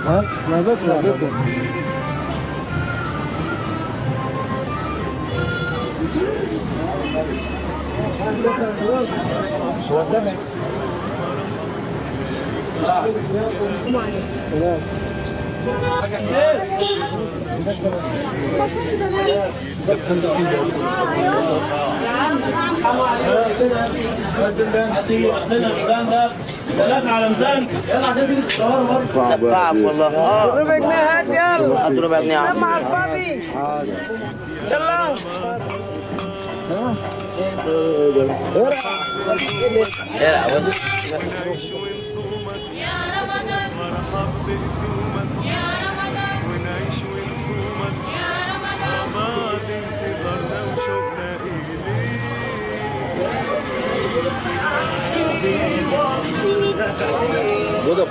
ها؟ ما بطلع ثلاثة على ميزان. صعب والله. ربع جنيه هات يلا. هات ربع جنيه عم. مع الفاضي. يلا. العب.